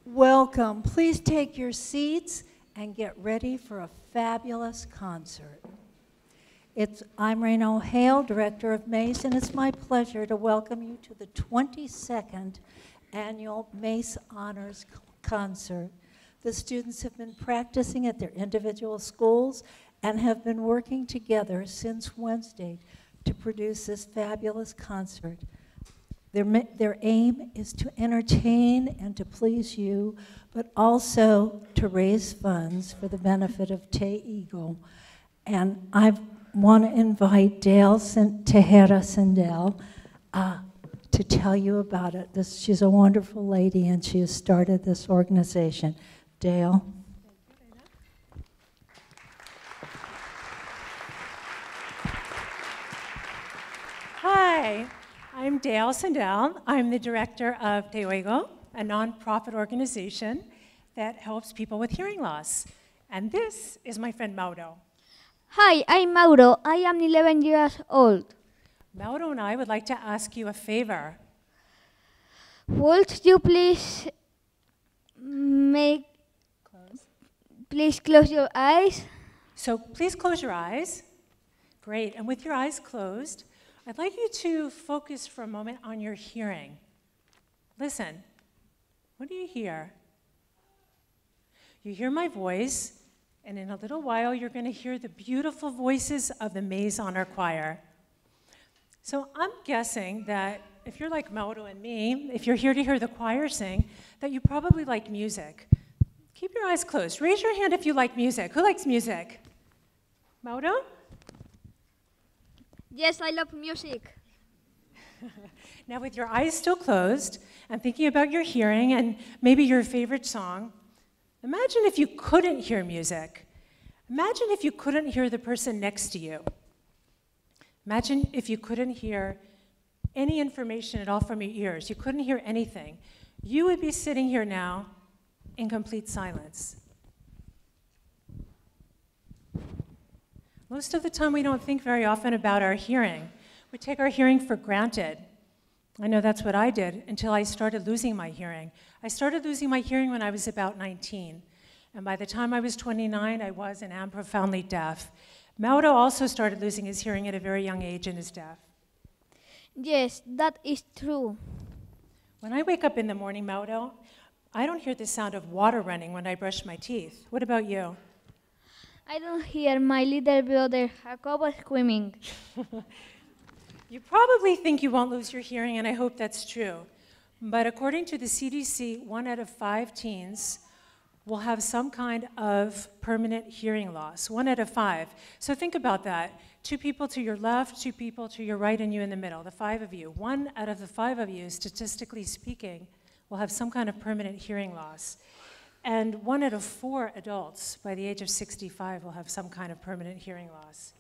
Welcome. Please take your seats and get ready for a fabulous concert. I'm Reina, Director of MAIS, and it's my pleasure to welcome you to the 22nd Annual MAIS Honors Concert. The students have been practicing at their individual schools and have been working together since Wednesday to produce this fabulous concert. Their aim is to entertain and to please you, but also to raise funds for the benefit of t-oigo. And I want to invite Dale Tejera Sendel to tell you about it. She's a wonderful lady, and she has started this organization. Dale. Hi, I'm Dale Sendel. I'm the director of t-oigo, a nonprofit organization that helps people with hearing loss. And this is my friend Mauro. Hi, I'm Mauro. I am 11 years old. Mauro and I would like to ask you a favor. Would you please close your eyes? So please close your eyes. Great, and with your eyes closed, I'd like you to focus for a moment on your hearing. Listen, what do you hear? You hear my voice, and in a little while you're going to hear the beautiful voices of the MAIS Honor Choir. So I'm guessing that if you're like Mauro and me, if you're here to hear the choir sing, that you probably like music. Keep your eyes closed. Raise your hand if you like music. Who likes music? Mauro? Yes, I love music. Now with your eyes still closed and thinking about your hearing and maybe your favorite song, imagine if you couldn't hear music. Imagine if you couldn't hear the person next to you. Imagine if you couldn't hear any information at all from your ears. You couldn't hear anything. You would be sitting here now in complete silence. Most of the time, we don't think very often about our hearing. We take our hearing for granted. I know that's what I did until I started losing my hearing. I started losing my hearing when I was about 19. And by the time I was 29, I was and am profoundly deaf. Mauro also started losing his hearing at a very young age and is deaf. Yes, that is true. When I wake up in the morning, Mauro, I don't hear the sound of water running when I brush my teeth. What about you? I don't hear my little brother Jacobo screaming. You probably think you won't lose your hearing, and I hope that's true. But according to the CDC, 1 out of 5 teens will have some kind of permanent hearing loss. 1 out of 5. So think about that. 2 people to your left, 2 people to your right, and you in the middle, the 5 of you. 1 out of the 5 of you, statistically speaking, will have some kind of permanent hearing loss. And 1 out of 4 adults by the age of 65 will have some kind of permanent hearing loss.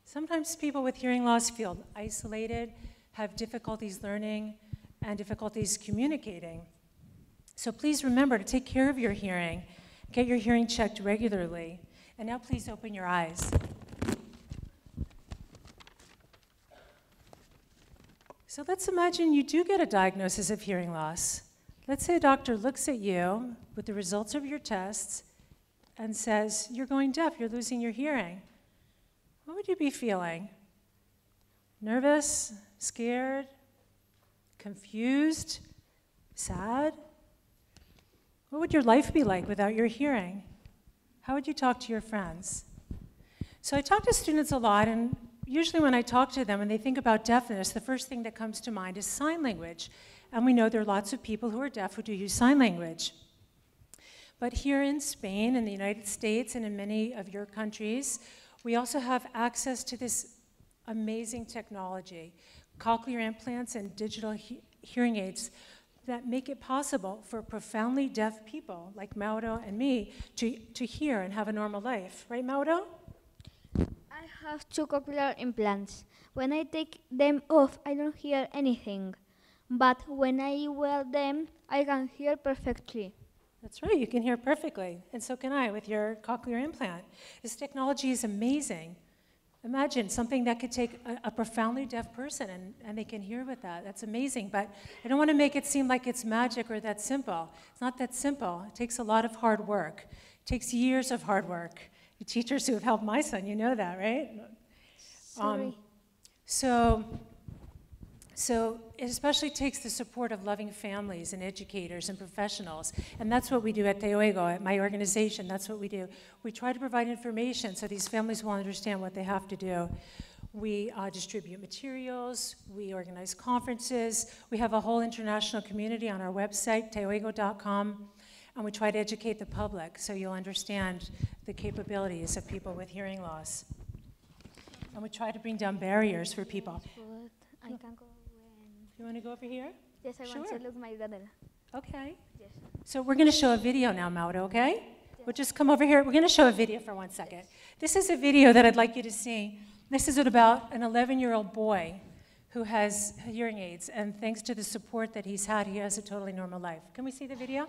Sometimes people with hearing loss feel isolated, have difficulties learning, and difficulties communicating. So please remember to take care of your hearing. Get your hearing checked regularly. And now please open your eyes. So let's imagine you do get a diagnosis of hearing loss. Let's say a doctor looks at you with the results of your tests and says, you're going deaf, you're losing your hearing. What would you be feeling? Nervous? Scared? Confused? Sad? What would your life be like without your hearing? How would you talk to your friends? So I talk to students a lot, and usually when I talk to them and they think about deafness, the first thing that comes to mind is sign language. And we know there are lots of people who are deaf who do use sign language. But here in Spain, in the United States, and in many of your countries, we also have access to this amazing technology, cochlear implants and digital hearing aids that make it possible for profoundly deaf people like Mauro and me to hear and have a normal life. Right, Mauro? I have 2 cochlear implants. When I take them off, I don't hear anything. But when I wear them, I can hear perfectly. That's right, you can hear perfectly, and so can I with your cochlear implant. This technology is amazing. Imagine something that could take a profoundly deaf person and they can hear with that. That's amazing, but I don't want to make it seem like it's magic or that simple. It's not that simple. It takes a lot of hard work. It takes years of hard work. You teachers who have helped my son, you know that, right? Sorry. So it especially takes the support of loving families and educators and professionals. And that's what we do at t-oigo, at my organization. That's what we do. We try to provide information so these families will understand what they have to do. We distribute materials. We organize conferences. We have a whole international community on our website, t-oigo.com. And we try to educate the public so you'll understand the capabilities of people with hearing loss. And we try to bring down barriers for people. I can go You want to go over here? Yes, I want to look my brother. Okay. Yes. So we're going to show a video now, Mauro, okay? Yes. We'll just come over here. We're going to show a video for 1 second. This is a video that I'd like you to see. This is about an 11-year-old boy who has hearing aids, and thanks to the support that he's had, he has a totally normal life. Can we see the video?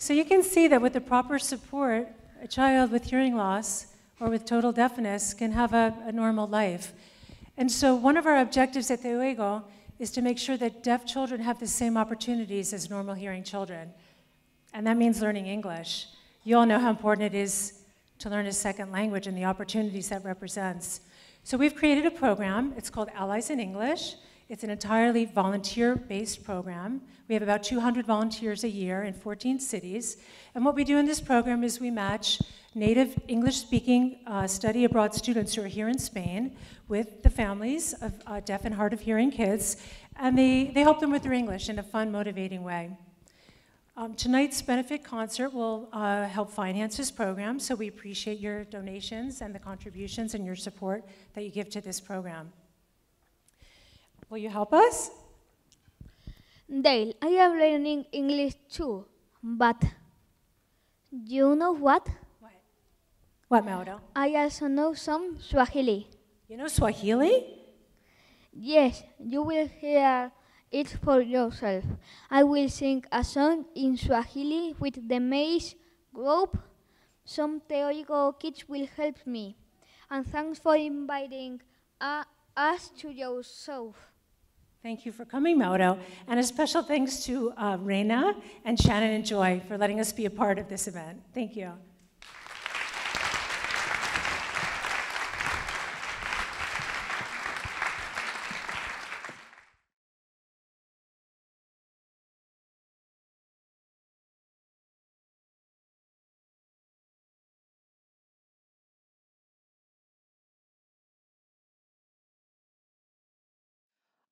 So you can see that with the proper support, a child with hearing loss or with total deafness can have a normal life. And so one of our objectives at t-oigo is to make sure that deaf children have the same opportunities as normal hearing children. And that means learning English. You all know how important it is to learn a second language and the opportunities that represents. So we've created a program. It's called Allies in English. It's an entirely volunteer-based program. We have about 200 volunteers a year in 14 cities. And what we do in this program is we match native English-speaking study abroad students who are here in Spain with the families of deaf and hard of hearing kids, and they help them with their English in a fun, motivating way. Tonight's benefit concert will help finance this program, so we appreciate your donations and the contributions and your support that you give to this program. Will you help us? Dale, I am learning English too, but you know what? What, Mauro? I also know some Swahili. You know Swahili? Yes, you will hear it for yourself. I will sing a song in Swahili with the MAIS group. Some t-oigo kids will help me. And thanks for inviting us to your show. Thank you for coming, Mauro. And a special thanks to Reina and Shannon and Joy for letting us be a part of this event. Thank you.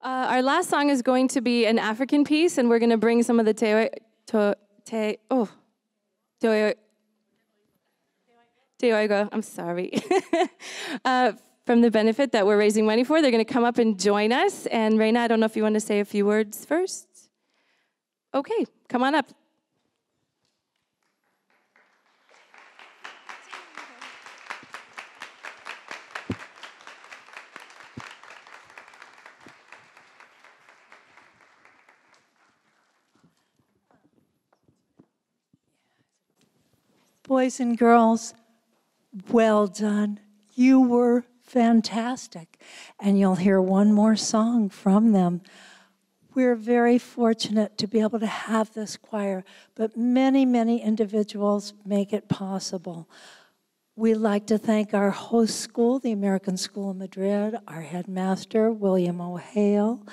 Our last song is going to be an African piece, and we're going to bring some of the t-oigo, I'm sorry, from the benefit that we're raising money for. They're going to come up and join us. And Reina, I don't know if you want to say a few words first. Okay, come on up. Boys and girls, well done. You were fantastic. And you'll hear one more song from them. We're very fortunate to be able to have this choir, but many, many individuals make it possible. We'd like to thank our host school, the American School of Madrid, our headmaster, William O'Hale,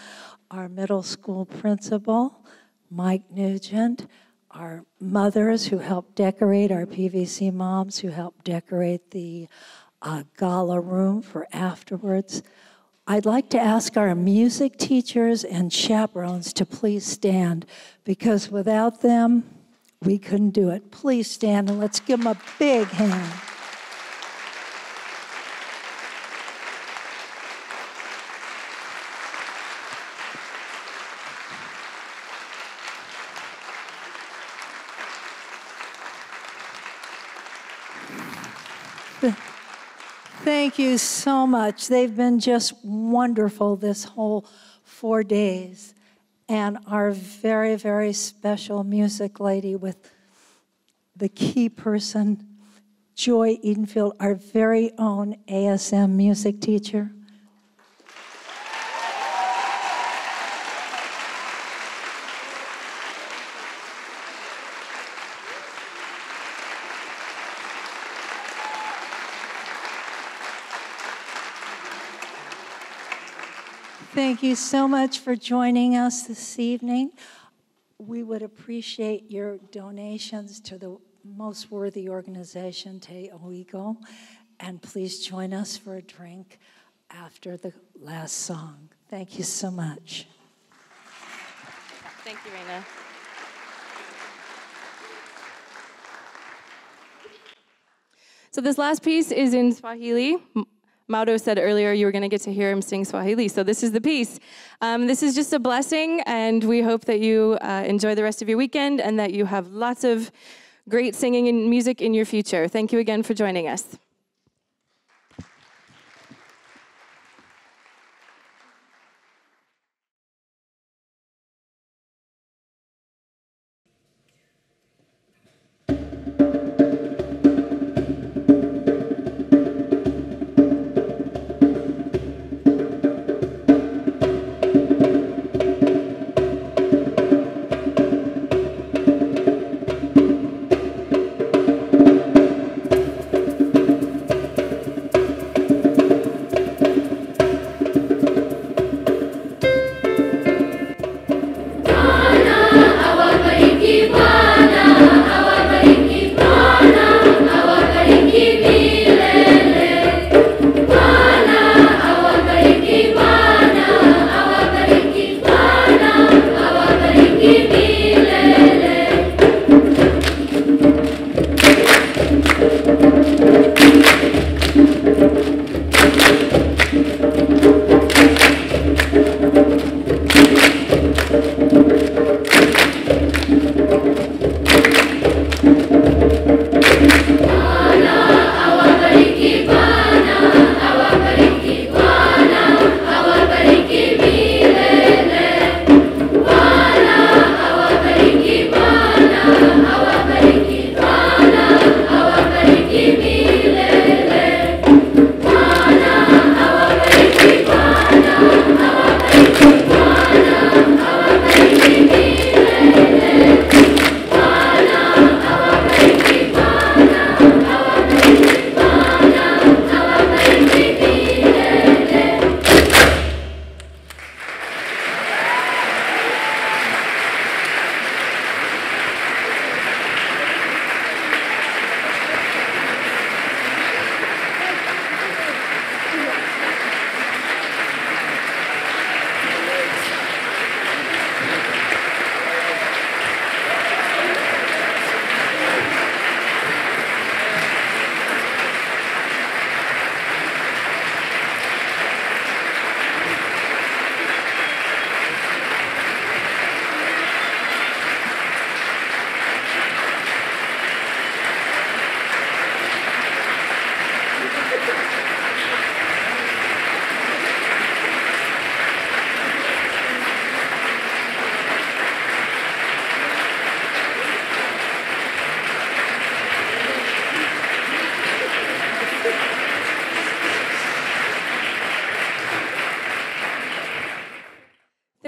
our middle school principal, Mike Nugent, our mothers who helped decorate, our PVC moms who helped decorate the gala room for afterwards. I'd like to ask our music teachers and chaperones to please stand, because without them, we couldn't do it. Please stand and let's give them a big hand. Thank you so much. They've been just wonderful this whole 4 days. And our very, very special music lady with the key person, Joy Edenfield, our very own ASM music teacher. Thank you so much for joining us this evening. We would appreciate your donations to the most worthy organization, t-oigo, and please join us for a drink after the last song. Thank you so much. Thank you, Reina. So this last piece is in Swahili. Mauro said earlier you were going to get to hear him sing Swahili, so this is the piece. This is just a blessing, and we hope that you enjoy the rest of your weekend and that you have lots of great singing and music in your future. Thank you again for joining us.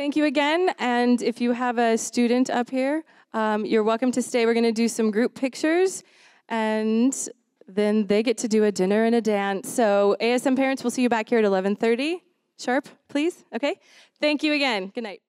Thank you again. And if you have a student up here, you're welcome to stay. We're going to do some group pictures, and then they get to do a dinner and a dance. So ASM parents, we'll see you back here at 11:30 sharp, please. Okay? Thank you again. Good night.